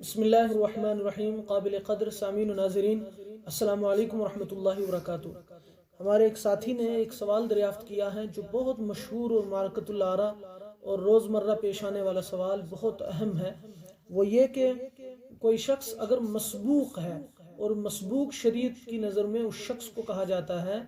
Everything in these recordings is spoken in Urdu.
بسم اللہ الرحمن الرحیم. قابل قدر سامعین و ناظرین، السلام علیکم ورحمۃ اللہ وبرکاتہ. ہمارے ایک ساتھی نے ایک سوال دریافت کیا ہے جو بہت مشہور اور معرکۃ الآراء اور روزمرہ پیش آنے والا سوال بہت اہم ہے. وہ یہ کہ کوئی شخص اگر مسبوق ہے، اور مسبوق شریعت کی نظر میں اس شخص کو کہا جاتا ہے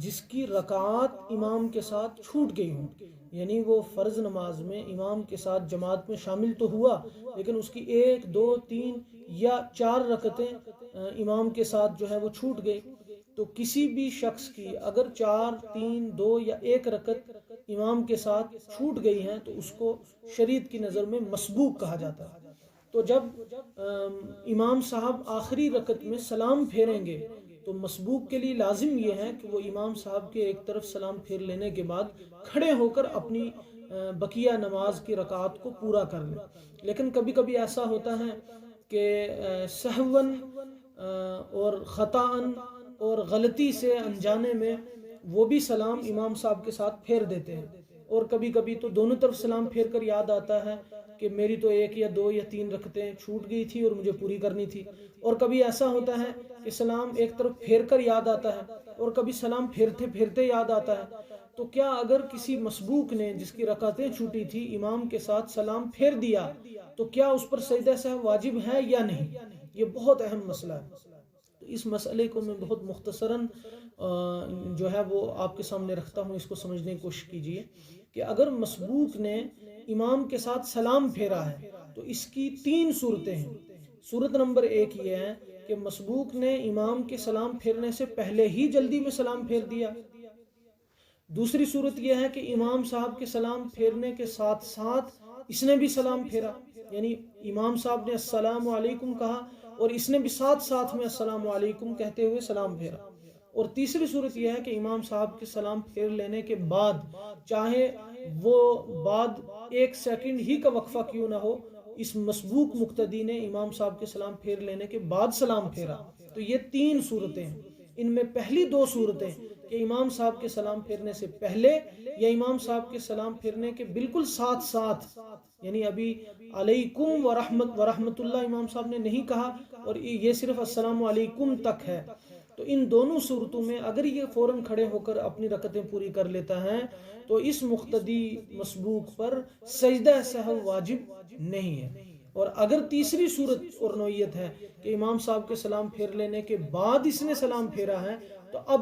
جس کی رکعات امام کے ساتھ چھوٹ گئی ہوں، یعنی وہ فرض نماز میں امام کے ساتھ جماعت میں شامل تو ہوا لیکن اس کی 1، 2، 3 یا 4 رکعتیں امام کے ساتھ جو ہے وہ چھوٹ گئی. تو کسی بھی شخص کی اگر 4، 3، 2 یا 1 رکعت امام کے ساتھ چھوٹ گئی ہیں تو اس کو شریعت کی نظر میں مسبوق کہا جاتا ہے. تو جب امام صاحب آخری رکعت میں سلام پھیریں گے تو مسبوق کے لیے لازم یہ ہے کہ وہ امام صاحب کے ایک طرف سلام پھیر لینے کے بعد کھڑے ہو کر اپنی بقیہ نماز کی رکعات کو پورا کر لیں. لیکن کبھی کبھی ایسا ہوتا ہے کہ سہون اور خطاً اور غلطی سے انجانے میں وہ بھی سلام امام صاحب کے ساتھ پھیر دیتے ہیں، اور کبھی کبھی تو دونوں طرف سلام پھیر کر یاد آتا ہے کہ میری تو 1 یا 2 یا 3 رکعتیں چھوٹ گئی تھی اور مجھے پوری کرنی تھی. اور کبھی ایسا ہوتا ہے کہ سلام ایک طرف پھیر کر یاد آتا ہے اور کبھی سلام پھیرتے پھیرتے یاد آتا ہے. تو کیا اگر کسی مسبوق نے جس کی رکعتیں چھوٹی تھی امام کے ساتھ سلام پھیر دیا تو کیا اس پر سجدہ سہو واجب ہے یا نہیں؟ یہ بہت اہم مسئلہ ہے. تو اس مسئلے کو میں بہت مختصراً جو ہے وہ آپ کے سامنے رکھتا ہوں، اس کو سمجھنے کی کوشش کیجیے کہ اگر مسبوق نے امام کے ساتھ سلام پھیرا ہے تو اس کی 3 صورتیں ہیں. صورت نمبر 1 یہ ہے کہ مسبوق نے امام کے سلام پھیرنے سے پہلے ہی جلدی میں سلام پھیر دیا. دوسری صورت یہ ہے کہ امام صاحب کے سلام پھیرنے کے ساتھ ساتھ اس نے بھی سلام پھیرا، یعنی امام صاحب نے السلام علیکم کہا اور اس نے بھی ساتھ ساتھ میں السلام علیکم کہتے ہوئے سلام پھیرا. اور تیسری صورت یہ ہے کہ امام صاحب کے سلام پھیر لینے کے بعد چاہے وہ بعد 1 سیکنڈ ہی کا وقفہ کیوں نہ ہو، اس مسبوق مقتدی نے امام صاحب کے سلام پھیر لینے کے بعد سلام پھیرا. تو یہ 3 صورتیں ہیں. ان میں پہلی 2 صورتیں کہ امام صاحب کے سلام پھیرنے سے پہلے یا امام صاحب کے سلام پھیرنے کے بالکل ساتھ ساتھ، یعنی ابھی علیکم ورحمت اللہ امام صاحب نے نہیں کہا اور یہ صرف السلام علیکم تک ہے، تو ان دونوں صورتوں میں اگر یہ فوراً کھڑے ہو کر اپنی رکعتیں پوری کر لیتا ہے تو اس مقتدی مسبوق پر سجدہ سہو واجب نہیں ہے. اور اگر تیسری صورت اور نوعیت ہے کہ امام صاحب کے سلام پھیر لینے کے بعد اس نے سلام پھیرا ہے تو اب